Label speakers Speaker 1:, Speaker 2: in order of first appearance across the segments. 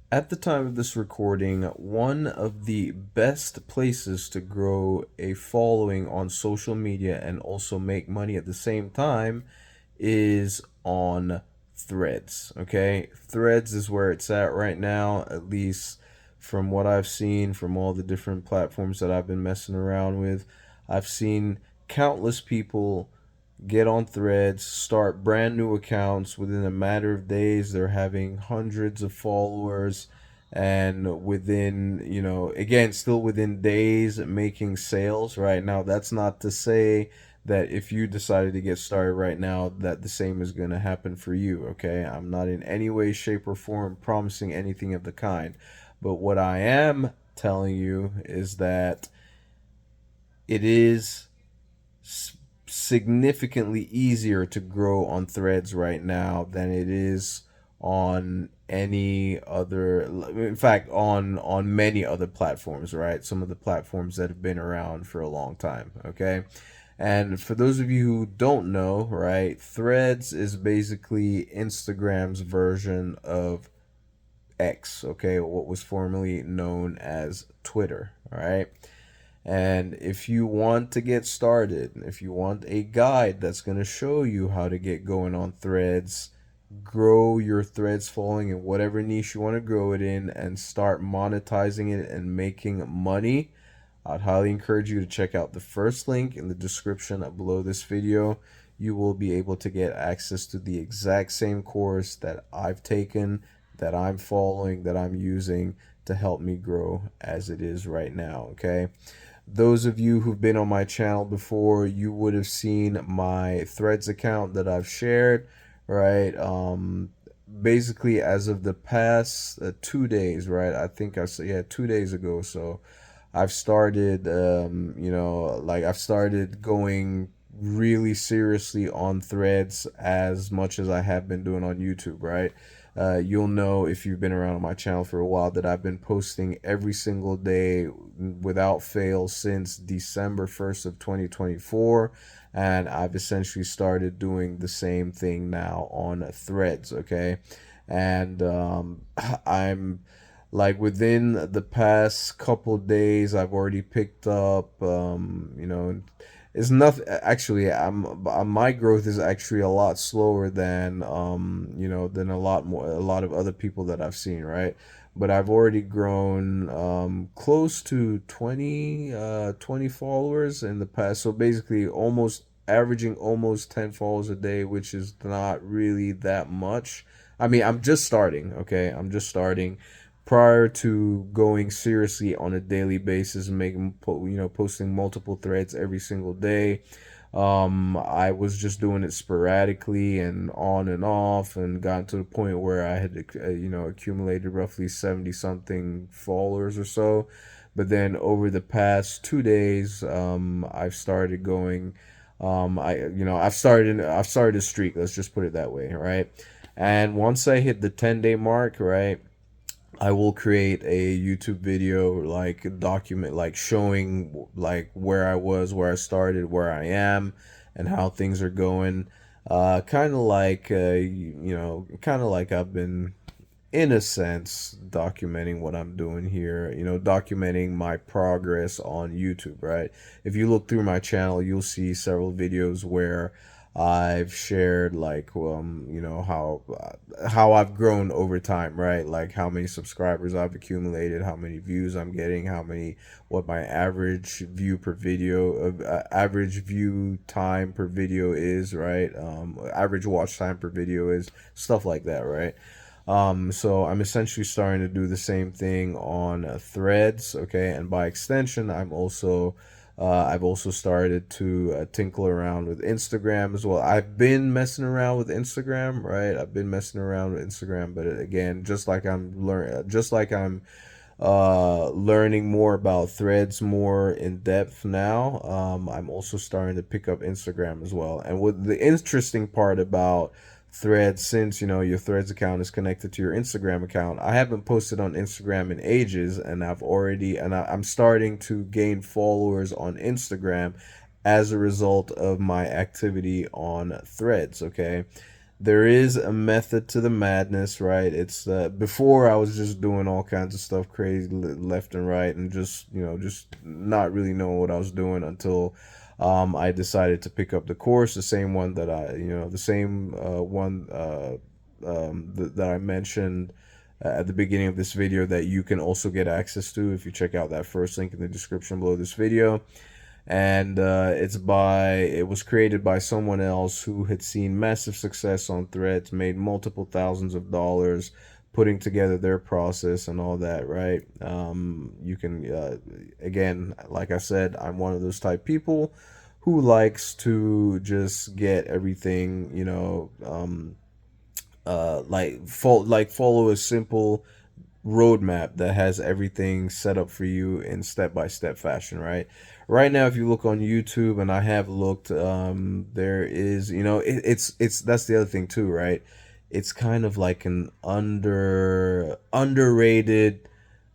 Speaker 1: At the time of this recording, one of the best places to grow a following on social media and also make money at the same time is on Threads. Okay, Threads is where it's at right now, at least from what I've seen from all the different platforms that I've been messing around with. I've seen countless people get on Threads, start brand new accounts within a matter of days. They're having hundreds of followers, and within, again, still within days, making sales. Right now, that's not to say that if you decided to get started right now, that the same is going to happen for you. Okay, I'm not in any way, shape, or form promising anything of the kind, but what I am telling you is that it is significantly easier to grow on Threads right now than it is on any other, in fact, on many other platforms, right? Some of the platforms that have been around for a long time. Okay, and for those of you who don't know, right, Threads is basically Instagram's version of X, okay, what was formerly known as Twitter. All right, and if you want to get started, if you want a guide that's going to show you how to get going on Threads, grow your Threads following in whatever niche you want to grow it in, and start monetizing it and making money, I'd highly encourage you to check out the first link in the description below this video. You will be able to get access to the exact same course that I've taken, that I'm following, that I'm using to help me grow as it is right now, okay? Those of you who've been on my channel before, you would have seen my Threads account that I've shared, right? Basically, as of the past 2 days, right? I think I said, yeah, 2 days ago. So I've started, like I've started going really seriously on Threads as much as I have been doing on YouTube, right? You'll know if you've been around on my channel for a while that I've been posting every single day without fail since December 1st of 2024, and I've essentially started doing the same thing now on Threads, okay? And I'm like within the past couple days I've already picked up it's nothing actually. My growth is actually a lot slower than than a lot of other people that I've seen, right? But I've already grown close to 20 followers in the past, so basically almost averaging almost 10 followers a day, which is not really that much. I mean, I'm just starting, okay? I'm just starting. Prior to going seriously on a daily basis and posting multiple threads every single day, I was just doing it sporadically and on and off, and got to the point where I had accumulated roughly 70 something followers or so. But then over the past 2 days, I've started going. I've started a streak. Let's just put it that way, right? And once I hit the 10-day mark, right, I will create a YouTube video, like document, like showing like where I was, where I started, where I am, and how things are going. Kind of like I've been, in a sense, documenting what I'm doing here. Documenting my progress on YouTube. Right. If you look through my channel, you'll see several videos where I've shared like how I've grown over time, right? Like how many subscribers I've accumulated, how many views I'm getting, what my average view per video of average view time per video is, right? Average watch time per video is, stuff like that, right? So I'm essentially starting to do the same thing on Threads, okay, and by extension, I've also started to tinkle around with Instagram as well. I've been messing around with Instagram, right? I've been messing around with Instagram, but again, just like I'm learning more about Threads more in depth now. I'm also starting to pick up Instagram as well. And what the interesting part about Threads, since your Threads account is connected to your Instagram account, I haven't posted on Instagram in ages, and I'm starting to gain followers on Instagram as a result of my activity on Threads. Okay, there is a method to the madness, right? It's before I was just doing all kinds of stuff crazy left and right, and just just not really knowing what I was doing until I decided to pick up the course, the same one that the same one that I mentioned at the beginning of this video, that you can also get access to if you check out that first link in the description below this video. And it was created by someone else who had seen massive success on Threads, made multiple thousands of dollars putting together their process and all that, right? You can again, like I said, I'm one of those type people who likes to just get everything, follow a simple roadmap that has everything set up for you in step by step fashion, right? Right now, if you look on YouTube, and I have looked, there is, it's that's the other thing too, right? It's kind of like an underrated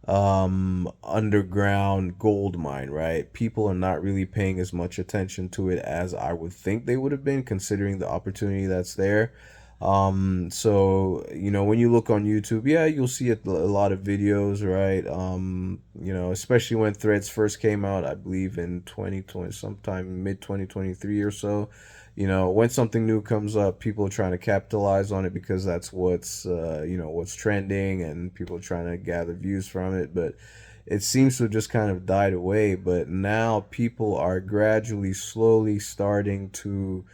Speaker 1: underground gold mine, right? People are not really paying as much attention to it as I would think they would have been, considering the opportunity that's there. So when you look on YouTube, yeah, you'll see a lot of videos, right? Especially when Threads first came out, I believe in 2020, sometime mid 2023 or so. When something new comes up, people are trying to capitalize on it because that's what's trending, and people are trying to gather views from it. But it seems to have just kind of died away. But now people are gradually, slowly starting to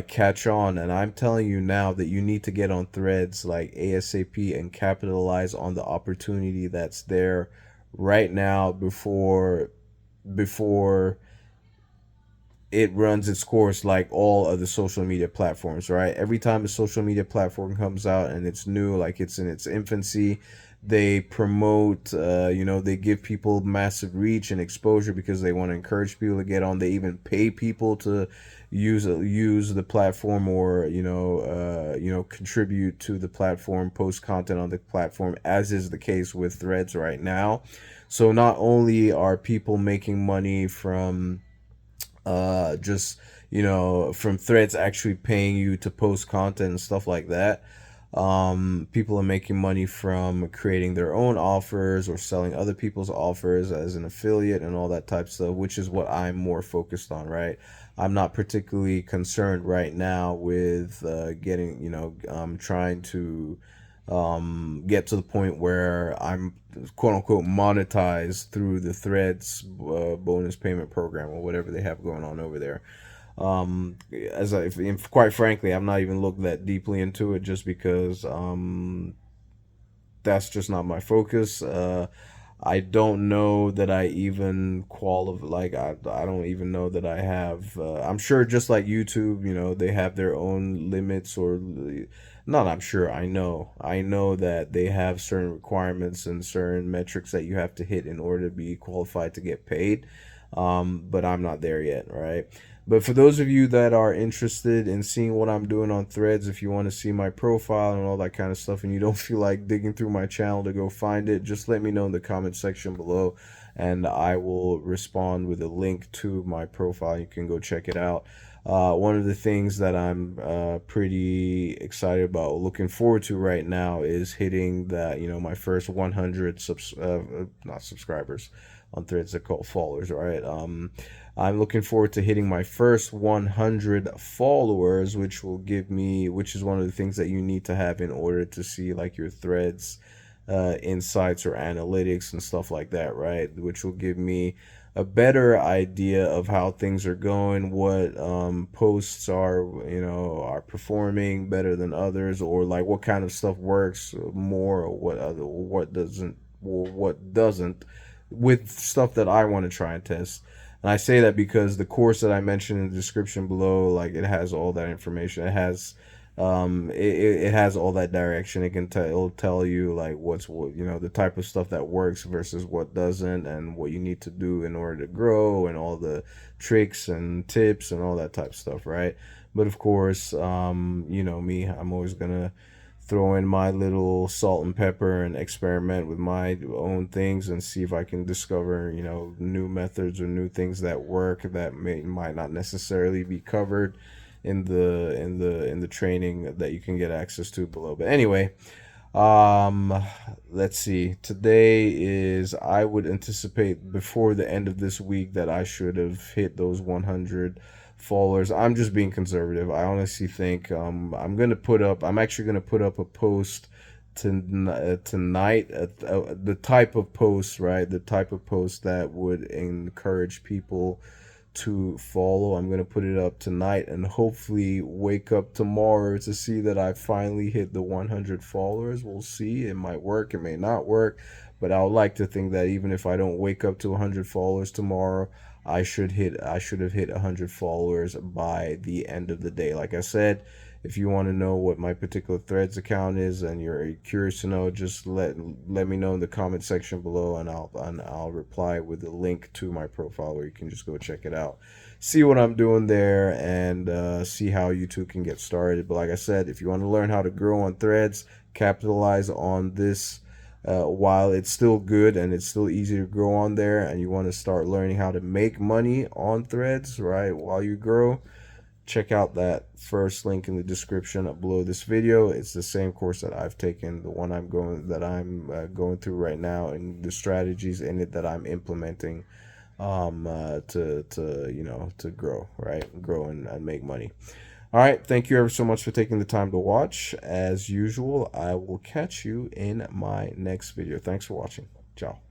Speaker 1: catch on, and I'm telling you now that you need to get on Threads like ASAP and capitalize on the opportunity that's there right now before it runs its course, like all other social media platforms, right? Every time a social media platform comes out and it's new, like it's in its infancy, they promote, they give people massive reach and exposure because they want to encourage people to get on. They even pay people to use the platform, or contribute to the platform, post content on the platform, as is the case with Threads right now. So not only are people making money from just from Threads actually paying you to post content and stuff like that, people are making money from creating their own offers or selling other people's offers as an affiliate and all that type of stuff, which is what I'm more focused on, right? I'm not particularly concerned right now with getting, trying to get to the point where I'm quote unquote monetized through the Threads bonus payment program or whatever they have going on over there. If quite frankly, I'm not even looking that deeply into it, just because that's just not my focus. I don't know that I even qualify. Like I don't even know that I have. I'm sure, just like YouTube, they have their own limits, or not. I'm sure. I know that they have certain requirements and certain metrics that you have to hit in order to be qualified to get paid. But I'm not there yet, right? But for those of you that are interested in seeing what I'm doing on Threads, if you want to see my profile and all that kind of stuff, and you don't feel like digging through my channel to go find it, just let me know in the comment section below, and I will respond with a link to my profile. You can go check it out. One of the things that I'm pretty excited about, looking forward to right now, is hitting that, my first 100 not subscribers on Threads, are called followers, right? I'm looking forward to hitting my first 100 followers, which is one of the things that you need to have in order to see like your Threads insights or analytics and stuff like that, right? Which will give me a better idea of how things are going, what posts are performing better than others, or like what kind of stuff works more, or what doesn't, with stuff that I want to try and test. And I say that because the course that I mentioned in the description below, like, it has all that information. It has all that direction. It'll tell you like the type of stuff that works versus what doesn't, and what you need to do in order to grow, and all the tricks and tips and all that type of stuff, right? But of course, me, I'm always gonna throw in my little salt and pepper and experiment with my own things and see if I can discover, new methods or new things that work that might not necessarily be covered in the training that you can get access to below. But anyway, um, let's see. Today is, I would anticipate before the end of this week that I should have hit those 100 followers. I'm just being conservative. I honestly think I'm actually gonna put up a post tonight. The type of post, right? The type of post that would encourage people to follow. I'm gonna put it up tonight and hopefully wake up tomorrow to see that I finally hit the 100 followers. We'll see. It might work. It may not work. But I would like to think that even if I don't wake up to 100 followers tomorrow, I should have hit 100 followers by the end of the day. Like I said, if you want to know what my particular Threads account is and you're curious to know, just let me know in the comment section below, and I'll reply with a link to my profile where you can just go check it out, see what I'm doing there, and see how you too can get started. But like I said, if you want to learn how to grow on Threads, capitalize on this while it's still good and it's still easy to grow on there, and you want to start learning how to make money on Threads, right, while you grow, check out that first link in the description below this video. It's the same course that I've taken, the one I'm going through right now, and the strategies in it that I'm implementing to grow, right, grow and make money. All right, thank you ever so much for taking the time to watch. As usual, I will catch you in my next video. Thanks for watching. Ciao.